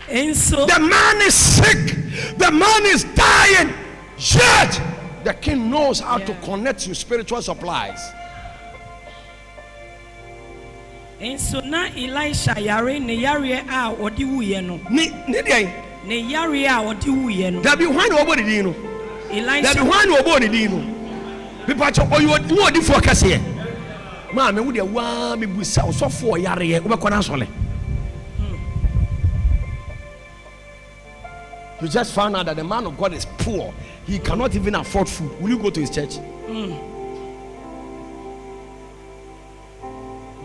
The man is sick. The man is dying. Yet the king knows how to connect you spiritual supplies. And so now Elisha yare ne yare a odi wuye no. Ne yare a odi wuye no. That be why nobody did no. Elisha. That be why nobody did no. People talk you what for kase. Ma me wo de wa me busa so for yare wo be kona sole. You just found out that the man of God is poor. He cannot even afford food. Will you go to his church?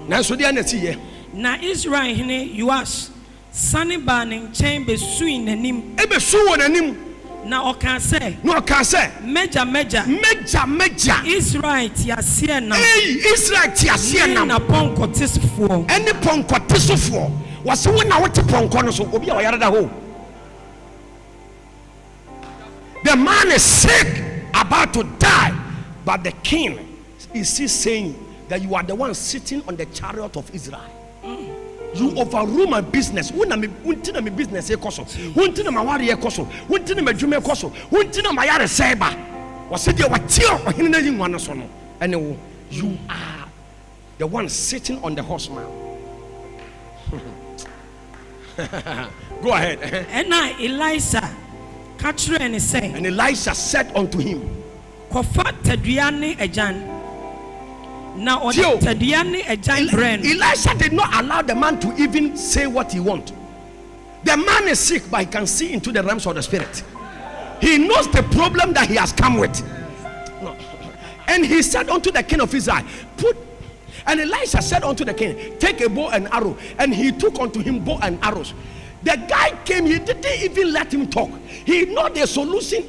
Now, so they see here. Now Israel hine UWUSU sani baning chain be suing anim. Ebe su on anim. Na okan say. No okan say. Meja. Israel tiasie na. Israel tiasie na. Na ponko tisufo. Any ponko tisufo. Was when na wote ponko no so obi a oyare da ho. The man is sick, about to die, but the king is still saying that you are the one sitting on the chariot of Israel. You overrule my business. Untina my business ekoso. Untina my wari ekoso. Untina my jume ekoso. Untina my yare seba. Wasidi watio ohine na wana so no. And you are the one sitting on the horseman. Go ahead. And now Elisha. And Elisha said unto him, Elisha did not allow the man to even say what he wants. The man is sick, but he can see into the realms of the spirit. He knows the problem that he has come with. No. And he said unto the king of Israel, and Elisha said unto the king, take a bow and arrow. And he took unto him bow and arrows. The guy came, he didn't even let him talk. He know the solution.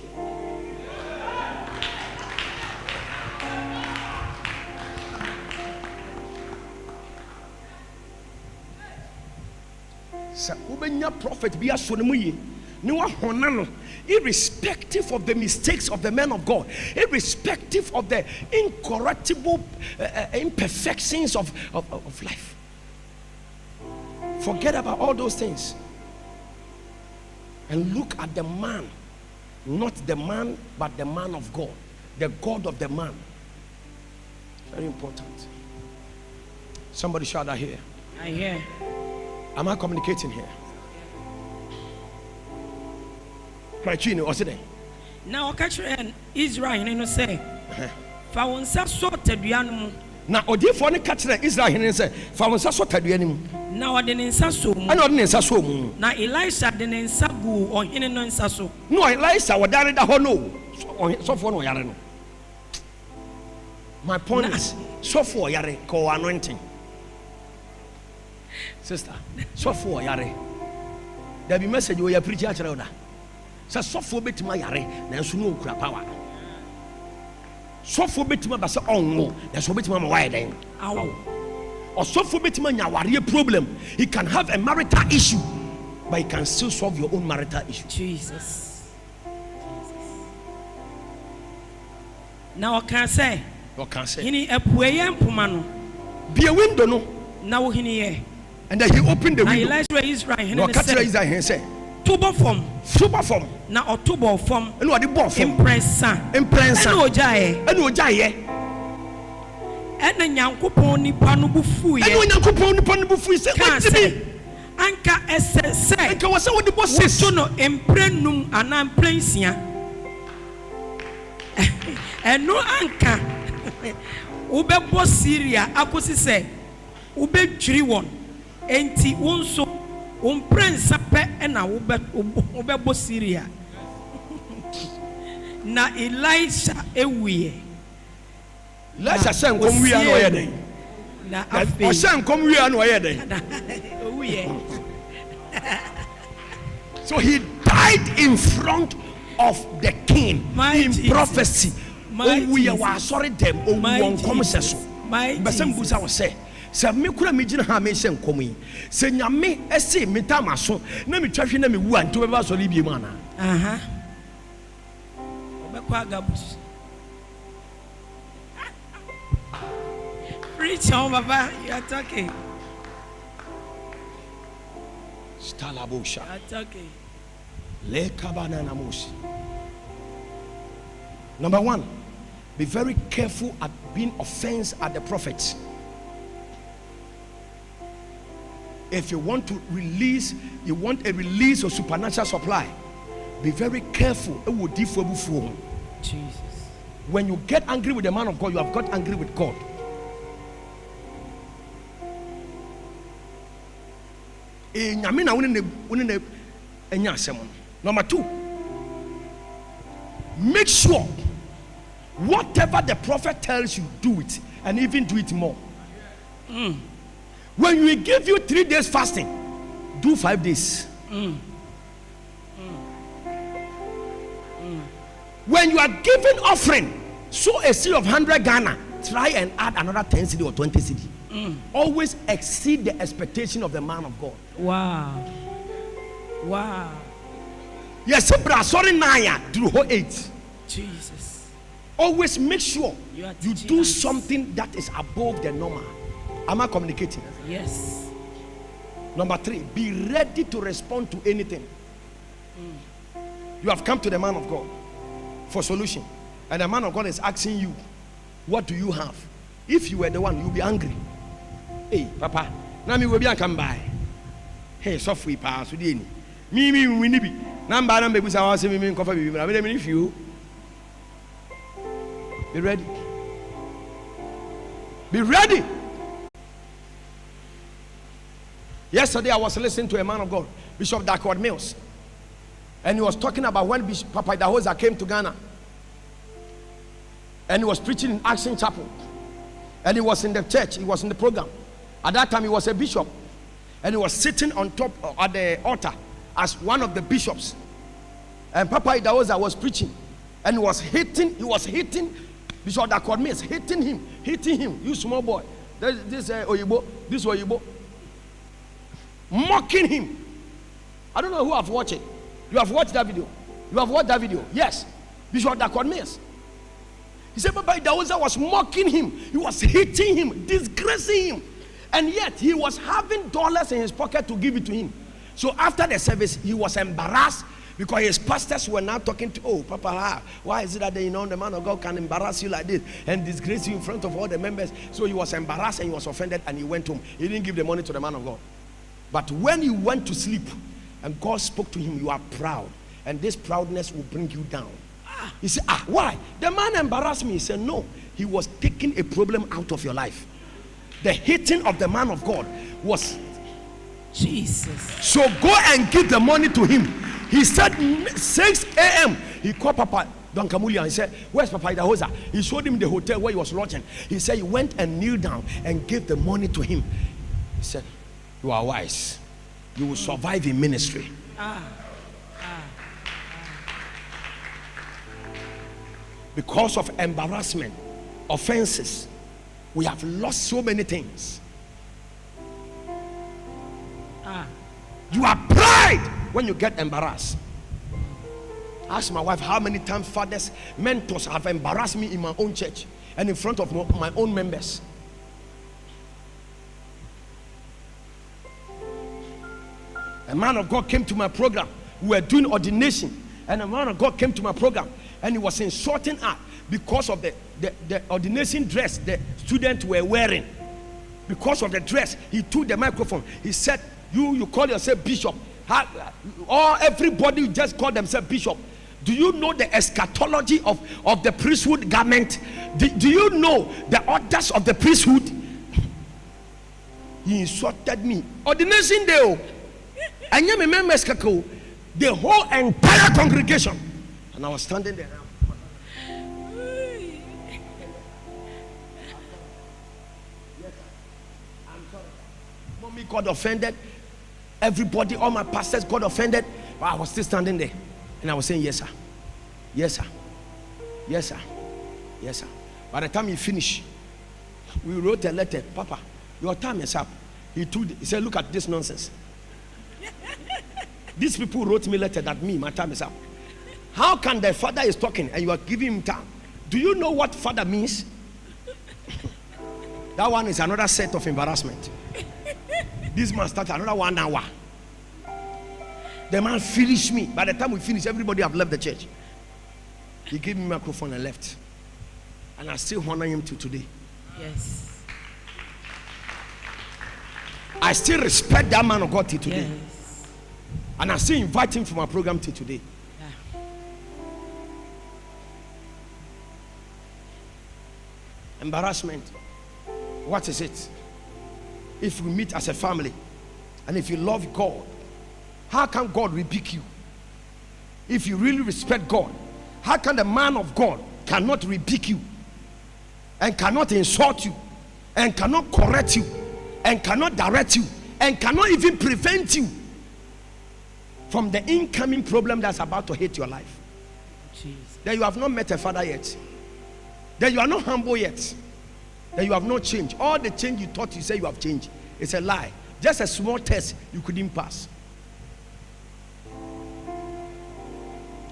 Sa ubenya prophet be asonemuye ni wa honano, irrespective of the mistakes of the men of God, irrespective of the incorrectable imperfections of life. Forget about all those things. And look at the man, not the man, but the man of God, the God of the man. Very important. Somebody shout out here. I hear. Am I communicating here? Prachino, what's it? Now, catch Israel, you know, say, Fawansa sort of Dianum. Now, Odi for the catch Israel, and say, Fawansa sort of Dianum. Now I didn't sasso. I don't need sasso. Now Elisha didn't sagu or in no sasso. No, Elisha was down the hono. So for no yareno. My point is, so for yare call anointing. Sister, so for yare. There be message where you preach at Roda. So for bit my yare, then soon no crap power. So for bit my bassa on no, that's what bit my wide then. Or so for bit my problem. He can have a marital issue, but he can still solve your own marital issue. Jesus. Now I can say. What can say? He a puyan pumano. Be a window no. Now he and then he opened the window. Elisha Israel. No, catch Israel here say. Tubo form. Super form. Now or tubo form. And what the ball form? Impressa. Impressa. And ojaye. And ojaye. And the Yankupon Nipanu Bufu. And when Yankupon Nipanu Bufu said, Anka SS. Anka was what the boss says. No imprenum and I'm placing. And no anka. Ube boss Syria. Akosi say. Ube Chiriwon. Enti unso. Prince pe na ube boss Syria. Na Elisha ewie. Elisha say come we ano ye den. Na afi. O say come we ano ye den. So he died in front of the king in prophecy. We were sorry them won come say so. But some busa was say se me kura me gina ha me se nkom yi se nyame ese metama so na me twahwe na me wu anto be ba so libie mu ana aha obekwa gabus preach on baba, you are talking. Stalabosha. Atake. Lekabananamusi. Number one, be very careful at being offense at the prophets. If you want to release, you want a release of supernatural supply, be very careful. It will differ before. Jesus. When you get angry with the man of God, you have got angry with God. Number two, make sure whatever the prophet tells you, do it, and even do it more. When we give you 3 days fasting, do 5 days. When you are giving offering, sow a seed of 100 Ghana, try and add another 10 CD or 20 CD. Always exceed the expectation of the man of God. Wow. Wow. Yes, sorry, Naya, do 8. Jesus. Always make sure you do us something that is above the normal. Am I communicating? Yes. Number 3, be ready to respond to anything. You have come to the man of God for solution, and the man of God is asking you, what do you have? If you were the one, you'll be angry. Hey, Papa, now me will be come by. Hey, softly pass with me. Me, we need be. Number baby, I was saying, me coffee, me. I mean, if you be ready, be ready. Yesterday, I was listening to a man of God, Bishop Darkwood Mills, and he was talking about when Bishop Papa Idahosa came to Ghana, and he was preaching in Action Chapel, and he was in the church, he was in the program. At that time, he was a bishop, and he was sitting on top at the altar as one of the bishops, and Papa Idahosa was preaching, and he was hitting Bishop Darkwood Mills, hitting him, you small boy, this Oyibo, mocking him. I don't know who have watched it. You have watched that video? You have watched that video? Yes. Bishop Darkwood Mills. He said Papa Idahosa was mocking him. He was hitting him, disgracing him. And yet he was having dollars in his pocket to give it to him. So after the service, he was embarrassed because his pastors were now talking to, oh, Papa, why is it that the man of God can embarrass you like this and disgrace you in front of all the members? So he was embarrassed and he was offended and he went home. He didn't give the money to the man of God. But when he went to sleep and God spoke to him, you are proud, and this proudness will bring you down. He said, why? The man embarrassed me. He said, no, he was taking a problem out of your life. The hitting of the man of God was Jesus. So go and give the money to him. He said 6 a.m. He called Papa Don Kamulia and said, where's Papa Idahosa? He showed him the hotel where he was lodging. He said he went and kneeled down and gave the money to him. He said, you are wise. You will survive in ministry. Because of embarrassment, offenses, we have lost so many things. You are pride when you get embarrassed. Ask my wife how many times fathers, mentors have embarrassed me in my own church and in front of my own members. A man of God came to my program. We were doing ordination, and a man of God came to my program, and he was insulting us because of the ordination dress the students were wearing. Because of the dress, he took the microphone. He said, "You call yourself bishop? Or everybody just call themselves bishop? Do you know the eschatology of the priesthood garment? Do you know the orders of the priesthood?" He insulted me. Ordination day. And you remember the whole entire congregation, and I was standing there. Yes, I'm sorry. Mommy got offended. Everybody, all my pastors got offended. But I was still standing there, and I was saying, "Yes, sir. Yes, sir. Yes, sir. Yes, sir." By the time he finished, we wrote a letter. "Papa, your time is up." He said, "Look at this nonsense. These people wrote me a letter that my time is up. How can the father is talking and you are giving him time? Do you know what father means?" That one is another set of embarrassment. This man started another 1 hour. The man finished me. By the time we finished, everybody have left the church. He gave me a microphone and left. And I still honor him till today. Yes. I still respect that man of God till today. Yes. And I still invite him for my program till today. Yeah. Embarrassment. What is it? If we meet as a family and if you love God, how can God rebuke you? If you really respect God, how can the man of God cannot rebuke you and cannot insult you and cannot correct you and cannot direct you and cannot even prevent you from the incoming problem that's about to hit your life? Jesus. That you have not met a father yet, that you are not humble yet, that you have not changed. All the change you thought you say you have changed, it's a lie. Just a small test you couldn't pass.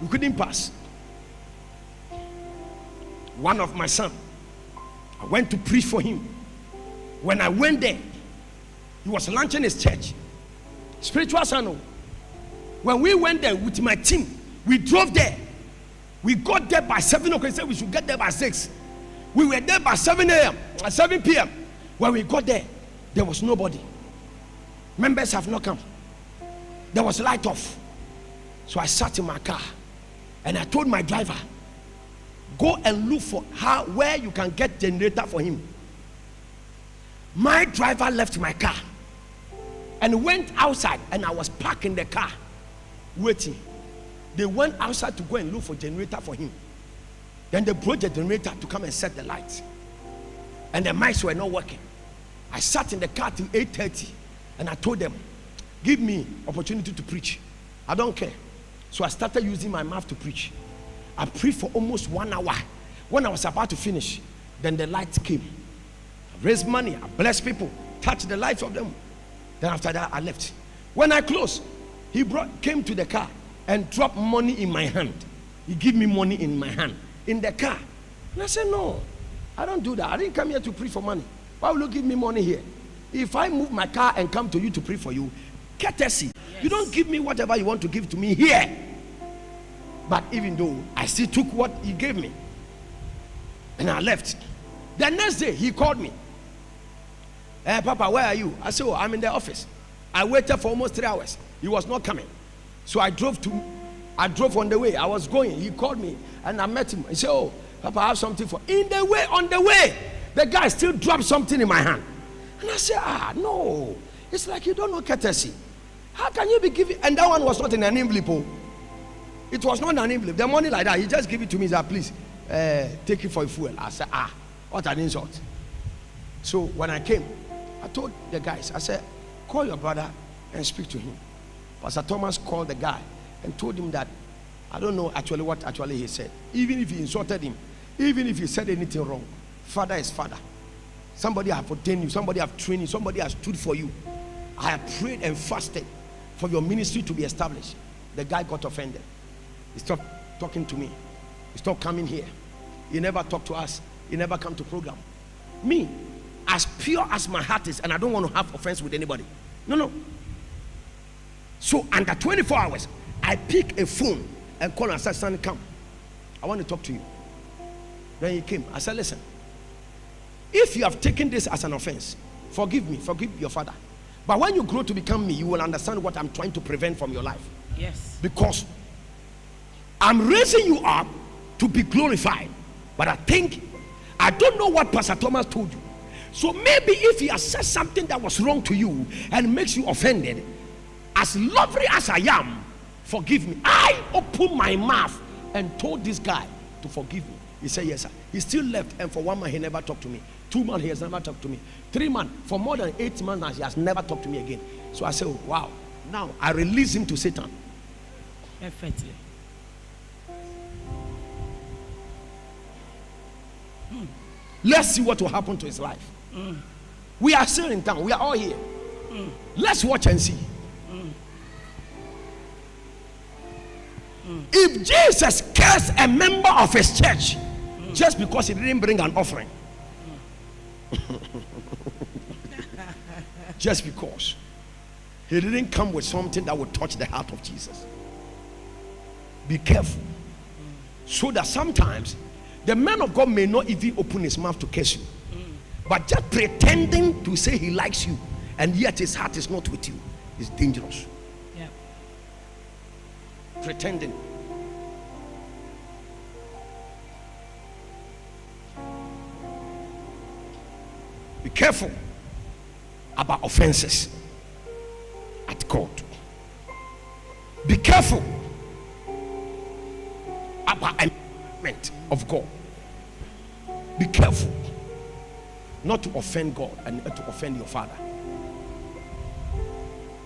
You couldn't pass. One of my son, I went to preach for him. When I went there, he was launching his church, spiritual son. When we went there with my team, we drove there. We got there by 7 o'clock. He said we should get there by 6. We were there by 7 a.m. 7 p.m. When we got there, there was nobody. Members have not come. There was light off. So I sat in my car and I told my driver, go and look for where you can get generator for him. My driver left my car and went outside, and I was parked in the car waiting. They went outside to go and look for generator for him. Then they brought the generator to come and set the lights, and the mics were not working. I sat in the car till 8:30 and I told them, give me opportunity to preach. I don't care. So I started using my mouth to preach. I preached for almost 1 hour. When I was about to finish, then the lights came. I raised money, I blessed people, touched the lives of them. Then after that, I left. When I closed, he came to the car and dropped money in my hand. He gave me money in my hand, in the car. And I said, no, I don't do that. I didn't come here to preach for money. Why will you give me money here? If I move my car and come to you to pray for you, courtesy. Yes. You don't give me whatever you want to give to me here. But even though I still took what he gave me, and I left. The next day he called me. Hey, Papa, where are you? I said, oh, I'm in the office. I waited for almost 3 hours. He was not coming. So I drove on the way. I was going. He called me and I met him. He said, oh, Papa, I have something for in the way, on the way. The guy still dropped something in my hand. And I said, no. It's like you don't know courtesy. How can you be giving? And that one was not in an envelope. It was not an envelope. The money like that, he just gave it to me. He said, please, take it for a fuel. I said, what an insult. So when I came, I told the guys, I said, call your brother and speak to him. Pastor Thomas called the guy and told him that, I don't know actually what he said. Even if he insulted him, even if he said anything wrong, father is father. Somebody have ordained you, somebody have trained you, somebody has stood for you. I have prayed and fasted for your ministry to be established. The guy got offended. He stopped talking to me. He stopped coming here. He never talked to us. He never come to program. Me, as pure as my heart is, and I don't want to have offense with anybody. No. So under 24 hours, I pick a phone and call and said, son, come. I want to talk to you. Then he came. I said, listen, if you have taken this as an offense, forgive me, forgive your father. But when you grow to become me, you will understand what I'm trying to prevent from your life. Yes. Because I'm raising you up to be glorified. But I don't know what Pastor Thomas told you. So maybe if he has said something that was wrong to you and makes you offended, as lovely as I am, forgive me. I opened my mouth and told this guy to forgive me. He said, yes, sir. He still left, and for 1 month he never talked to me. 2 months he has never talked to me. 3 months, for more than 8 months now, he has never talked to me again. So I said, oh, wow. Now I release him to Satan. Perfectly. Let's see what will happen to his life. We are still in town. We are all here. Let's watch and see. If Jesus cursed a member of his church just because he didn't bring an offering, just because, He didn't come with something that would touch the heart of Jesus. Be careful. So that sometimes the man of God may not even open his mouth to curse you. But just pretending to say he likes you and yet his heart is not with you is dangerous. Yeah. Pretending. Be careful about offenses at court. Be careful about enjoyment of God. Be careful not to offend God and to offend your father.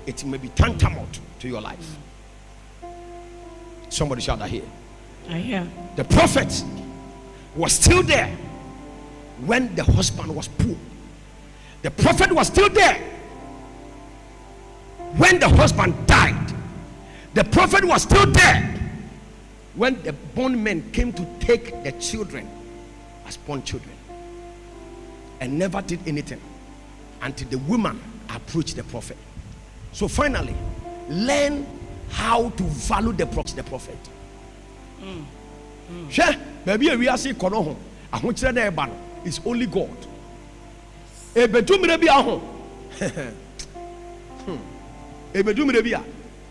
It may be tantamount to your life. Somebody shout, I hear. I hear. The prophet was still there when the husband was poor. The prophet was still there when the husband died. The prophet was still there when the bondmen came to take the children as born children, and never did anything until the woman approached the prophet. So finally, learn how to value the prophet. Sure, baby, we are saying kono ho. It's only God. Ebedumire bi aho. Ebedumire bi a.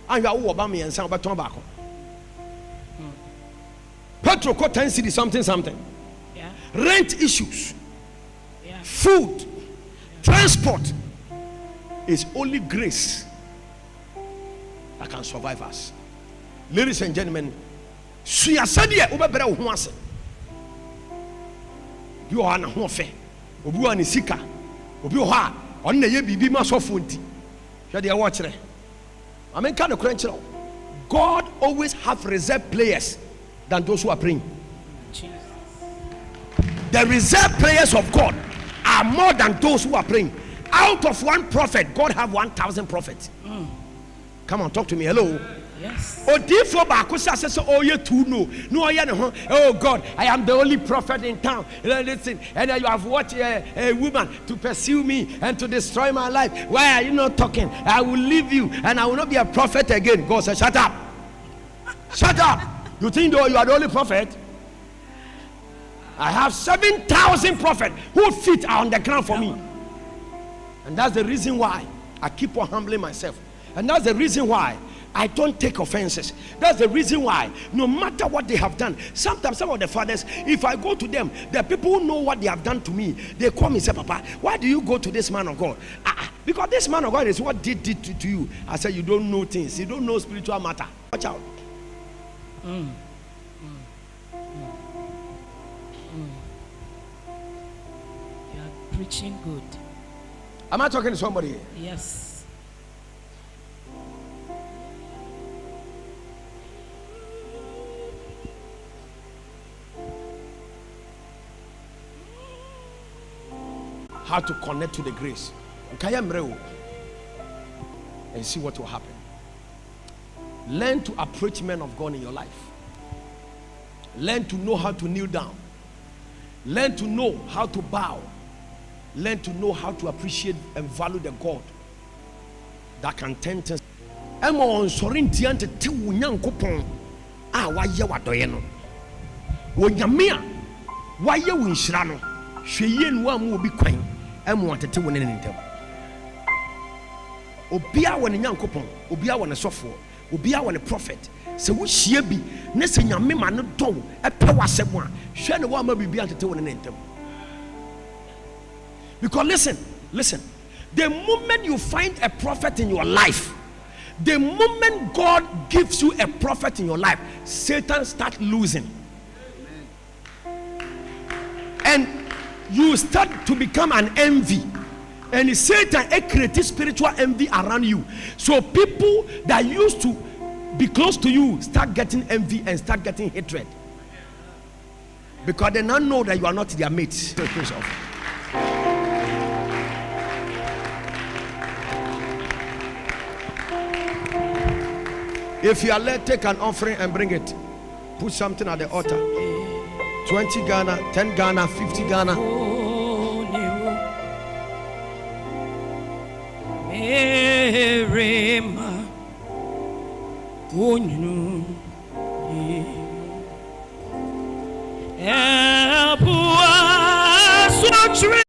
Anwa wo ba me ensan obeton ba ko. Petrol ko 10 cedi something. Yeah. Rent issues. Yeah. Food. Transport. Is only grace that can survive us. Ladies and gentlemen, suya sadie obebere wo ho ase. Bi o ha na ho fe. Obi wa ni sika. Obi o ha on na ye bibi ma sofo nti. Hwe de e wo kire. Amen kan kure nkire. God always have reserved players than those who are praying. Jesus. The reserved players of God are more than those who are praying. Out of one prophet, God have 1,000 prophets. Come on, talk to me. Hello. Yes. Oh God, I am the only prophet in town. Listen, and you have watched a woman to pursue me and to destroy my life. Why are you not talking? I will leave you and I will not be a prophet again. God said, shut up. Shut up. You think though you are the only prophet? I have 7,000 prophets whose feet are on the ground for me. And that's the reason why I keep on humbling myself. And that's the reason why I don't take offenses. That's the reason why no matter what they have done, sometimes some of the fathers, if I go to them, the people who know what they have done to me, they call me and say, Papa, why do you go to this man of God? Because this man of God is what did to you. I said, you don't know things. You don't know spiritual matter. Watch out. You are preaching good. Am I talking to somebody here? Yes. How to connect to the grace. And see what will happen. Learn to approach men of God in your life. Learn to know how to kneel down. Learn to know how to bow. Learn to know how to appreciate and value the God that can turn things. Emo on sorinti ante te wunyankopon a waye wadoye no. Wonyame a waye wunhyira no. Hweye nu amu obi kwan. Emo antete wonene ntem. Obia wone nyankopon, obia wone sofo, obia wone prophet. Se wo hie bi ne se nyame ma no do epe wasem a hwe ne wa ma bibia antete wonene ntem. Because listen, the moment you find a prophet in your life, the moment God gives you a prophet in your life, Satan starts losing. And you start to become an envy. And Satan creates spiritual envy around you. So people that used to be close to you start getting envy and start getting hatred. Because they now know that you are not their mates. If you are led, take an offering and bring it. Put something at the altar. 20 Ghana, 10 Ghana, 50 Ghana. Yerema Unyu Elpua Swatri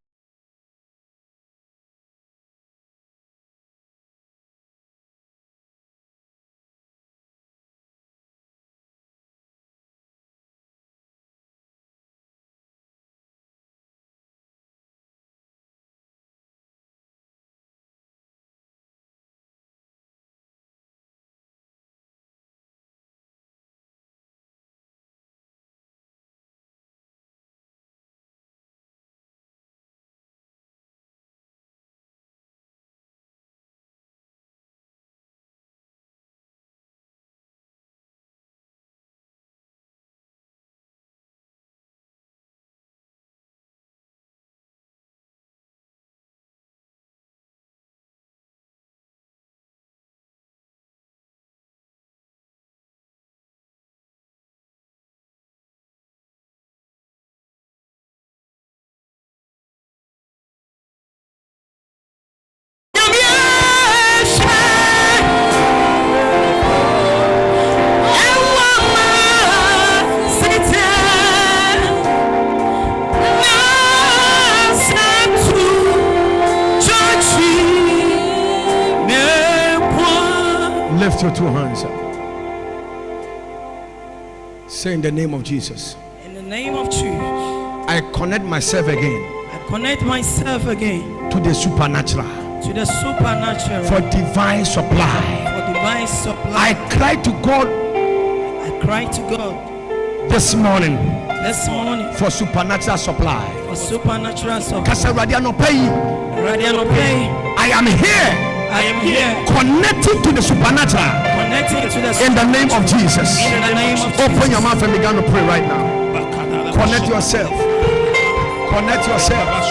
Lift your two hands up. Say in the name of Jesus. In the name of Jesus. I connect myself again. I connect myself again to the supernatural. To the supernatural. For divine supply. For divine supply. I cry to God. I cry to God. This morning. This morning. For supernatural supply. For supernatural supply. I am here. I am here. Connected to the supernatural. Connected to the supernatural. In the name of Jesus. In the name of Open Jesus. your mouth and begin to pray right now. Connect yourself. Connect yourself.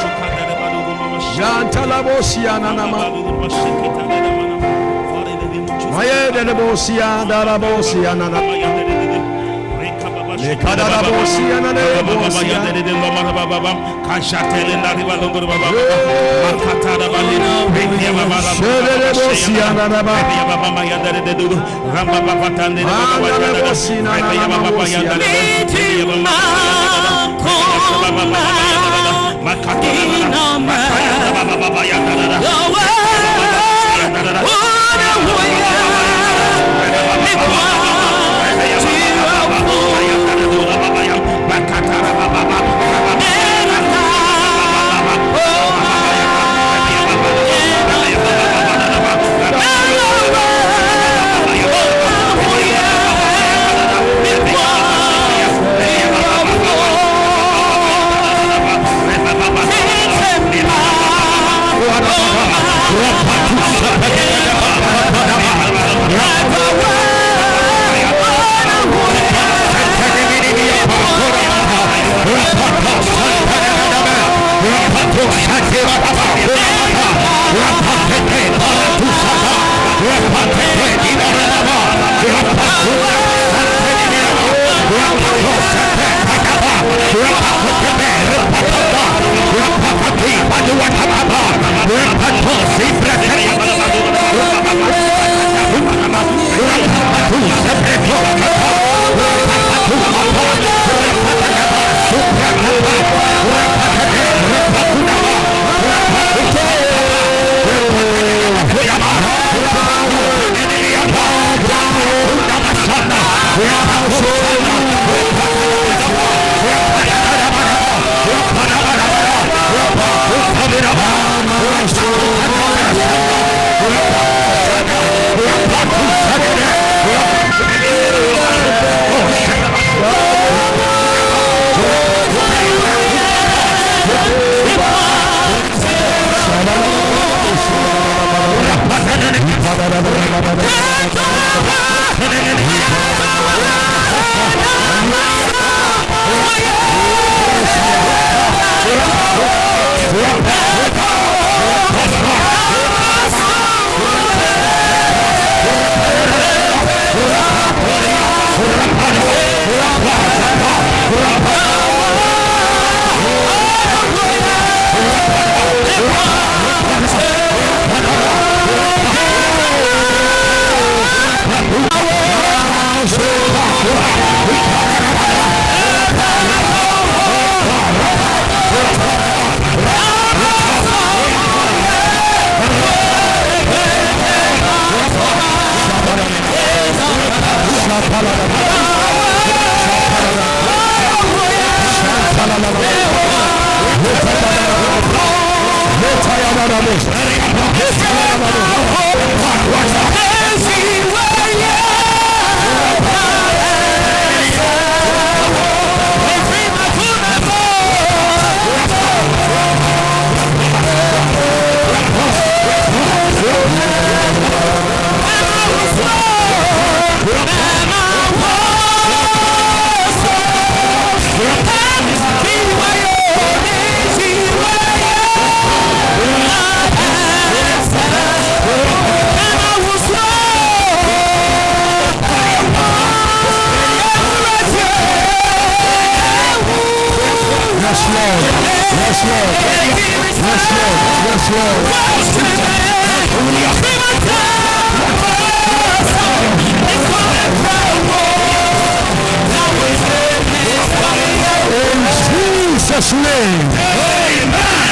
Jesus' name.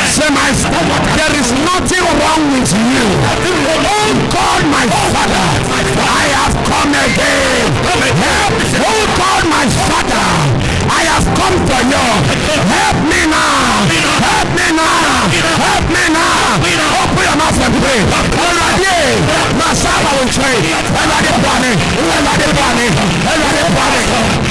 Say, my Father, there is nothing wrong with you. Oh God, my Father, I have come again. Oh God, my Father, I have come to you. Help me now. Help me now. Help me now. Open your mouth and pray. Already, Masaba will pray. Everybody burning. Everybody burning. Everybody burning.